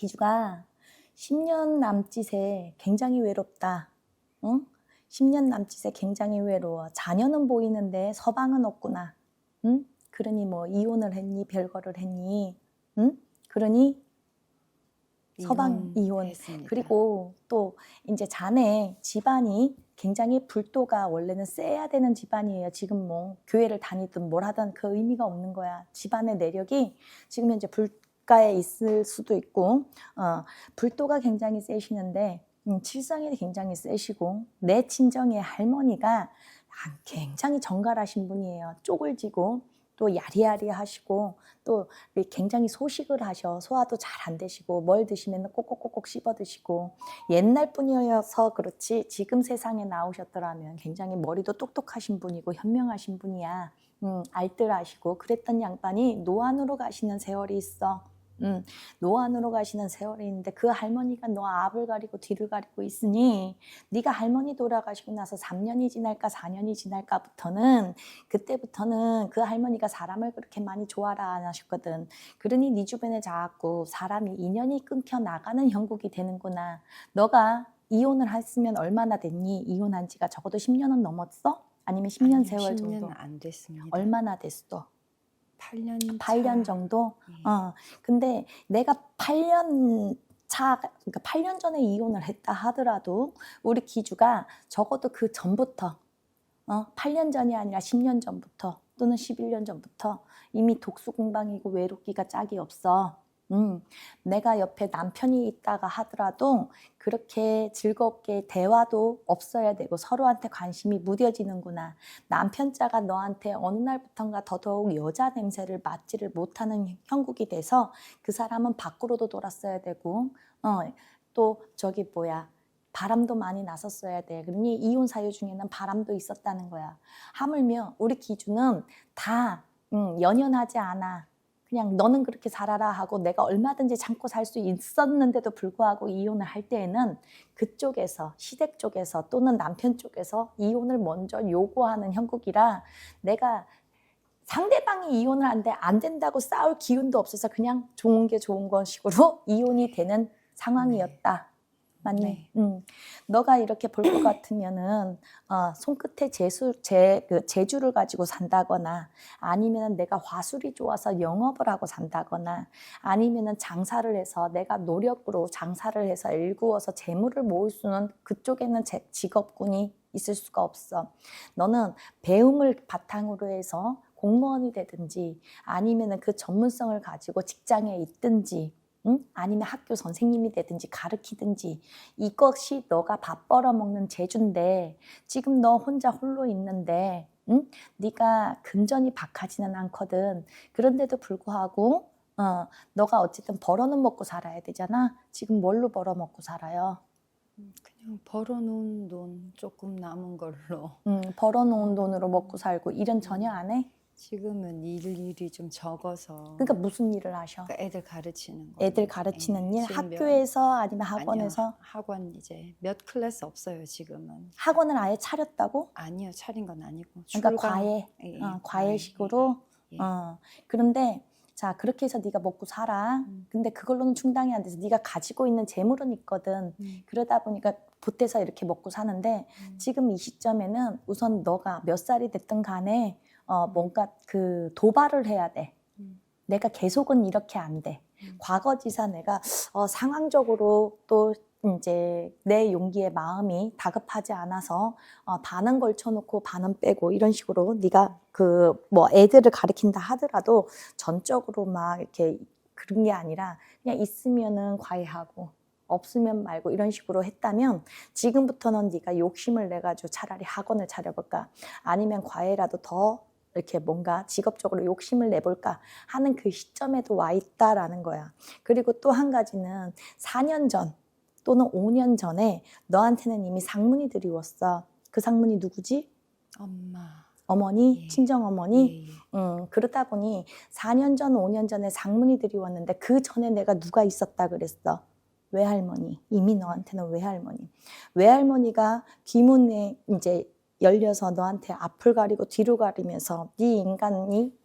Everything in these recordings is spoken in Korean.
기주가 10년 남짓에 굉장히 외롭다. 응? 10년 남짓에 굉장히 외로워. 자녀는 보이는데 서방은 없구나. 응? 그러니 뭐 이혼을 했니? 별거를 했니? 응? 그러니 서방 이혼. 했습니다. 그리고 또 이제 자네 집안이 굉장히 불도가 원래는 세야 되는 집안이에요. 지금 뭐 교회를 다니든 뭘 하든 그 의미가 없는 거야. 집안의 내력이 지금 현재 불가에 있을 수도 있고 불도가 굉장히 세시는데 칠성이 굉장히 세시고 내 친정의 할머니가 굉장히 정갈하신 분이에요. 쪽을 지고 또 야리야리하시고 또 굉장히 소식을 하셔. 소화도 잘 안 되시고 뭘 드시면 꼭꼭꼭꼭 씹어 드시고 옛날 분이어서 그렇지 지금 세상에 나오셨더라면 굉장히 머리도 똑똑하신 분이고 현명하신 분이야. 알뜰하시고 그랬던 양반이 노안으로 가시는 세월이 있어. 노안으로 가시는 세월이 있는데 그 할머니가 너 앞을 가리고 뒤를 가리고 있으니 네가 할머니 돌아가시고 나서 3년이 지날까 4년이 지날까부터는 그때부터는 그 할머니가 사람을 그렇게 많이 좋아라 안 하셨거든. 그러니 네 주변에 자꾸 사람이 인연이 끊겨 나가는 형국이 되는구나. 너가 이혼을 했으면 얼마나 됐니? 이혼한 지가 적어도 10년은 넘었어? 아니면 10년 아니요, 세월 10년 정도? 안 됐습니다. 얼마나 됐어? 8년 8년 정도? 예. 근데 내가 8년 그러니까 8년 전에 이혼을 했다 하더라도 우리 기주가 적어도 그 전부터 8년 전이 아니라 10년 전부터 또는 11년 전부터 이미 독수공방이고 외롭기가 짝이 없어. 내가 옆에 남편이 있다가 하더라도 그렇게 즐겁게 대화도 없어야 되고 서로한테 관심이 무뎌지는구나. 남편 자가 너한테 어느 날부턴가 더더욱 여자 냄새를 맡지를 못하는 형국이 돼서 그 사람은 밖으로도 돌았어야 되고 또 저기 뭐야 바람도 많이 났었어야 돼. 그러니 이혼 사유 중에는 바람도 있었다는 거야. 하물며 우리 기주는 다 연연하지 않아. 그냥 너는 그렇게 살아라 하고 내가 얼마든지 참고 살 수 있었는데도 불구하고 이혼을 할 때에는 그쪽에서 시댁 쪽에서 또는 남편 쪽에서 이혼을 먼저 요구하는 형국이라 내가 상대방이 이혼을 하는데 안 된다고 싸울 기운도 없어서 그냥 좋은 게 좋은 것식으로 이혼이 되는 상황이었다. 맞니? 네. 너가 이렇게 볼 것 같으면은 손끝에 재주를 가지고 산다거나 아니면 내가 화술이 좋아서 영업을 하고 산다거나 아니면은 장사를 해서 내가 노력으로 장사를 해서 일구어서 재물을 모을 수는 그쪽에는 직업군이 있을 수가 없어. 너는 배움을 바탕으로 해서 공무원이 되든지 아니면은 그 전문성을 가지고 직장에 있든지 아니면 학교 선생님이 되든지 가르치든지 이것이 너가 밥 벌어먹는 재주인데 지금 너 혼자 홀로 있는데 네가 금전이 박하지는 않거든. 그런데도 불구하고 너가 어쨌든 벌어는 먹고 살아야 되잖아. 지금 뭘로 벌어먹고 살아요? 그냥 벌어놓은 돈 조금 남은 걸로. 벌어놓은 돈으로 먹고 살고 일은 전혀 안 해? 지금은 일이 좀 적어서. 그러니까 무슨 일을 하셔? 그러니까 애들 가르치는 거. 애들 가르치는 일? 지금 학교에서 아니면 학원에서? 아니요, 학원 이제 몇 클래스 없어요 지금은. 학원을 아예 차렸다고? 아니요, 차린 건 아니고. 그러니까 과외, 과외식으로. 예. 그런데 자 그렇게 해서 네가 먹고 살아. 근데 그걸로는 충당이 안 돼서 네가 가지고 있는 재물은 있거든. 그러다 보니까 보태서 이렇게 먹고 사는데 지금 이 시점에는 우선 너가 몇 살이 됐든 간에 뭔가 그 도발을 해야 돼. 내가 계속은 이렇게 안 돼. 과거지사 내가 상황적으로 또 이제 내 용기에 마음이 다급하지 않아서 반은 걸쳐놓고 반은 빼고 이런 식으로 네가 그 뭐 애들을 가르친다 하더라도 전적으로 막 이렇게 그런 게 아니라 그냥 있으면은 과외하고 없으면 말고 이런 식으로 했다면 지금부터는 네가 욕심을 내가지고 차라리 학원을 차려볼까 아니면 과외라도 더 이렇게 뭔가 직업적으로 욕심을 내볼까 하는 그 시점에도 와 있다라는 거야. 그리고 또 한 가지는 4년 전 또는 5년 전에 너한테는 이미 상문이 들이웠어. 그 상문이 누구지? 어머니, 예. 친정어머니. 예. 그러다 보니 4년 전, 5년 전에 상문이 들이왔는데 그 전에 내가 누가 있었다 그랬어? 외할머니. 이미 너한테는 외할머니. 외할머니가 귀문에 이제 열려서 너한테 앞을 가리고 뒤로 가리면서 네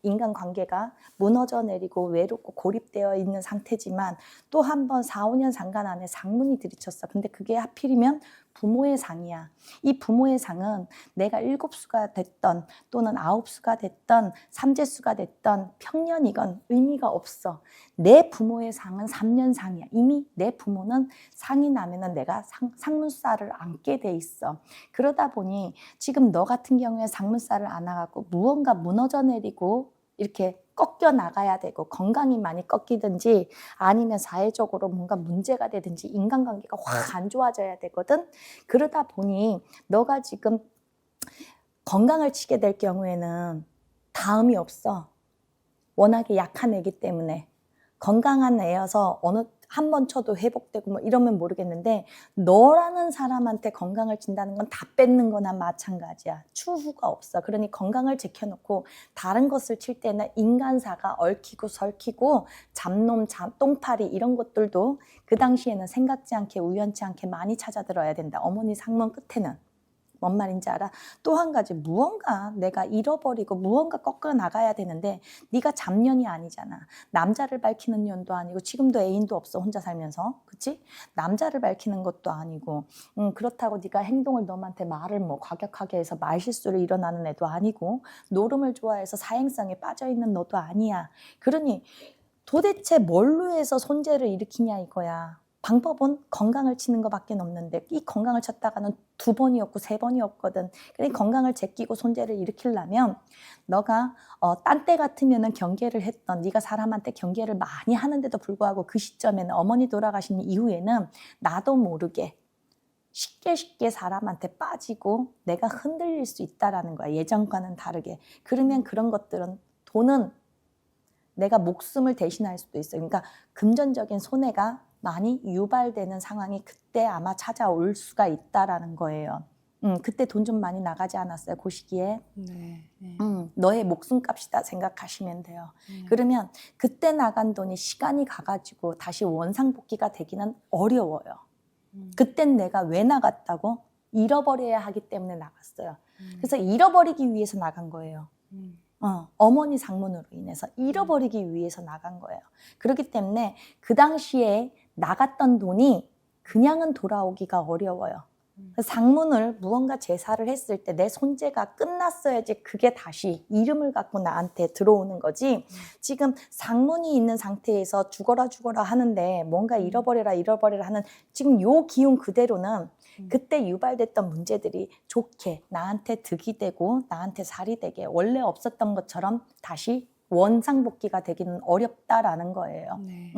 인간관계가 무너져 내리고 외롭고 고립되어 있는 상태지만 또 한 번 4, 5년 상간 안에 상문이 들이쳤어. 근데 그게 하필이면 부모의 상이야. 이 부모의 상은 내가 7수가 됐던 또는 9수가 됐던 삼재수가 됐던 평년이건 의미가 없어. 내 부모의 상은 3년상이야. 이미 내 부모는 상이 나면은 내가 상문살을 안게 돼 있어. 그러다 보니 지금 너 같은 경우에 상문살을 안아갖고 무언가 무너져 내리고 이렇게 꺾여 나가야 되고 건강이 많이 꺾이든지 아니면 사회적으로 뭔가 문제가 되든지 인간관계가 확 안 좋아져야 되거든. 그러다 보니 너가 지금 건강을 치게 될 경우에는 다음이 없어. 워낙에 약한 애기 때문에. 건강한 애여서 어느 한 번 쳐도 회복되고 뭐 이러면 모르겠는데 너라는 사람한테 건강을 준다는 건 다 뺏는 거나 마찬가지야. 추후가 없어. 그러니 건강을 지켜놓고 다른 것을 칠 때는 인간사가 얽히고 설키고 잡놈, 똥파리 이런 것들도 그 당시에는 생각지 않게 우연치 않게 많이 찾아들어야 된다. 어머니 상문 끝에는. 뭔 말인지 알아? 또 한 가지 무언가 내가 잃어버리고 무언가 꺾어 나가야 되는데 네가 잡년이 아니잖아. 남자를 밝히는 년도 아니고 지금도 애인도 없어 혼자 살면서. 그치? 남자를 밝히는 것도 아니고 그렇다고 네가 행동을 너한테 말을 뭐 과격하게 해서 말실수를 일어나는 애도 아니고 노름을 좋아해서 사행성에 빠져있는 너도 아니야. 그러니 도대체 뭘로 해서 손재를 일으키냐 이거야. 방법은 건강을 치는 것밖에 없는데 이 건강을 쳤다가는 2번이었고 3번이었거든. 그러니까 건강을 제끼고 손재를 일으키려면 너가 딴 때 같으면은 경계를 했던 네가 사람한테 경계를 많이 하는데도 불구하고 그 시점에는 어머니 돌아가신 이후에는 나도 모르게 쉽게 사람한테 빠지고 내가 흔들릴 수 있다라는 거야. 예전과는 다르게. 그러면 그런 것들은 돈은 내가 목숨을 대신할 수도 있어요. 그러니까 금전적인 손해가 많이 유발되는 상황이 그때 아마 찾아올 수가 있다라는 거예요. 그때 돈 좀 많이 나가지 않았어요? 그 시기에. 네. 네. 너의 목숨값이다 생각하시면 돼요. 그러면 그때 나간 돈이 시간이 가가지고 다시 원상복귀가 되기는 어려워요. 그땐 내가 왜 나갔다고? 잃어버려야 하기 때문에 나갔어요. 그래서 잃어버리기 위해서 나간 거예요. 어머니 상문으로 인해서 잃어버리기 위해서 나간 거예요. 그렇기 때문에 그 당시에 나갔던 돈이 그냥은 돌아오기가 어려워요. 상문을 무언가 제사를 했을 때 내 손재가 끝났어야지 그게 다시 이름을 갖고 나한테 들어오는 거지. 지금 상문이 있는 상태에서 죽어라 하는데 뭔가 잃어버려라 하는 지금 요 기운 그대로는 그때 유발됐던 문제들이 좋게 나한테 득이 되고 나한테 살이 되게 원래 없었던 것처럼 다시 원상복귀가 되기는 어렵다라는 거예요. 네.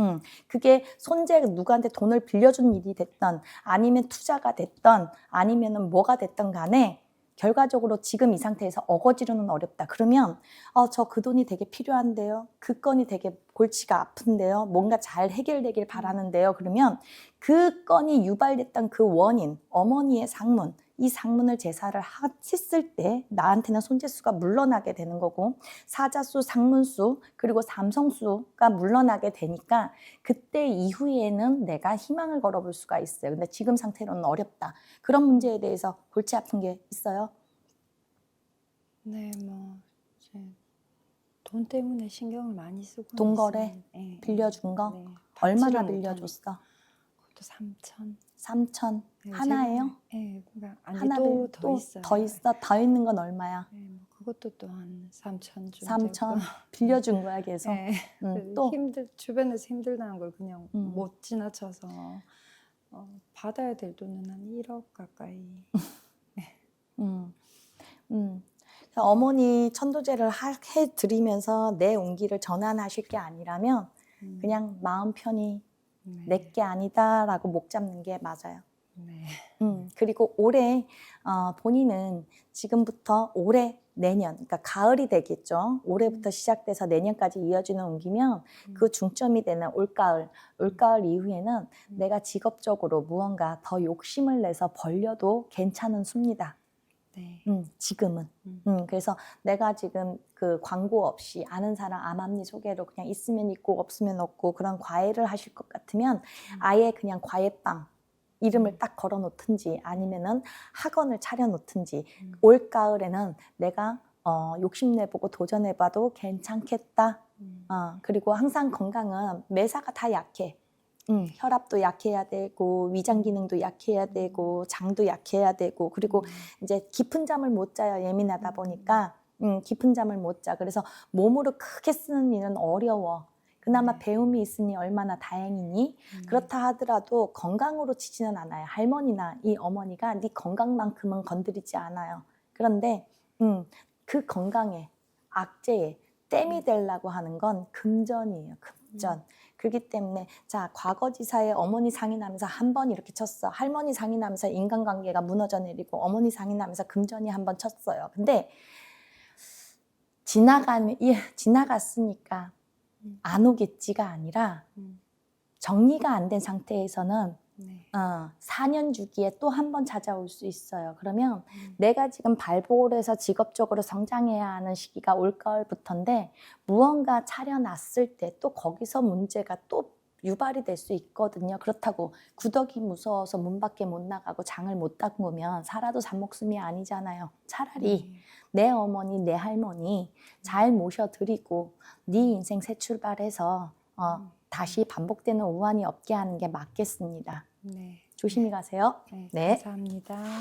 그게 손재 누구한테 돈을 빌려준 일이 됐던 아니면 투자가 됐던 아니면은 뭐가 됐던 간에 결과적으로 지금 이 상태에서 어거지로는 어렵다. 그러면 저 그 돈이 되게 필요한데요. 그 건이 되게 골치가 아픈데요. 뭔가 잘 해결되길 바라는데요. 그러면 그 건이 유발됐던 그 원인, 어머니의 상문, 이 상문을 제사를 했을 때 나한테는 손재수가 물러나게 되는 거고 사자수, 상문수, 그리고 삼성수가 물러나게 되니까 그때 이후에는 내가 희망을 걸어볼 수가 있어요. 근데 지금 상태로는 어렵다. 그런 문제에 대해서 골치 아픈 게 있어요? 네, 뭐 이제 돈 때문에 신경을 많이 쓰고 돈 거래? 있어요. 네, 빌려준 거? 네. 얼마나 받지를 빌려줬어? 그것도 3천. 3천? 네, 하나예요? 네, 그러니까 아니 하나 더 있어요. 더 있어? 더 있는 건 얼마야? 네, 뭐 그것도 또 한 3천 좀 3천? 되고. 빌려준 거야 계속? 네, 또? 주변에서 힘들다는 걸 그냥 음. 못 지나쳐서 받아야 될 돈은 한 1억 가까이. 음. 그래서 어머니 천도제를 해드리면서 내 온기를 전환하실 게 아니라면 그냥 마음 편히 네. 내게 아니다라고 목 잡는 게 맞아요. 네. 그리고 올해 본인은 지금부터 올해 내년, 그러니까 가을이 되겠죠. 올해부터 시작돼서 내년까지 이어지는 운기면 그 중점이 되는 올가을 이후에는 내가 직업적으로 무언가 더 욕심을 내서 벌려도 괜찮은 수입니다. 네. 지금은. 그래서 내가 지금 그 광고 없이 아는 사람 암암리 소개로 그냥 있으면 있고 없으면 없고 그런 과외를 하실 것 같으면 아예 그냥 과외방 이름을 딱 걸어 놓든지 아니면은 학원을 차려 놓든지 음. 올 가을에는 내가 욕심내보고 도전해봐도 괜찮겠다. 그리고 항상 건강은 매사가 다 약해. 혈압도 약해야 되고 위장 기능도 약해야 되고 장도 약해야 되고 그리고 이제 깊은 잠을 못 자요. 예민하다 보니까 깊은 잠을 못 자. 그래서 몸으로 크게 쓰는 일은 어려워. 그나마 네. 배움이 있으니 얼마나 다행이니. 그렇다 하더라도 건강으로 치지는 않아요. 할머니나 이 어머니가 네 건강만큼은 건드리지 않아요. 그런데 그 건강에 악재에 땜이 되려고 하는 건 금전이에요. 금전. 그렇기 때문에 자 과거지사에 어머니 상이 나면서 한 번 이렇게 쳤어. 할머니 상이 나면서 인간관계가 무너져 내리고 어머니 상이 나면서 금전이 한 번 쳤어요. 근데 지나갔으니까 안 오겠지가 아니라 정리가 안 된 상태에서는 네. 4년 주기에 또 한 번 찾아올 수 있어요. 그러면 내가 지금 발볼에서 직업적으로 성장해야 하는 시기가 올가을부터인데 무언가 차려놨을 때 또 거기서 문제가 또 유발이 될 수 있거든요. 그렇다고 구더기 무서워서 문 밖에 못 나가고 장을 못 담그면 살아도 산목숨이 아니잖아요. 차라리 내 어머니, 내 할머니 잘 모셔드리고 네 인생 새 출발해서 다시 반복되는 오한이 없게 하는 게 맞겠습니다. 네. 조심히 가세요. 네. 네. 감사합니다.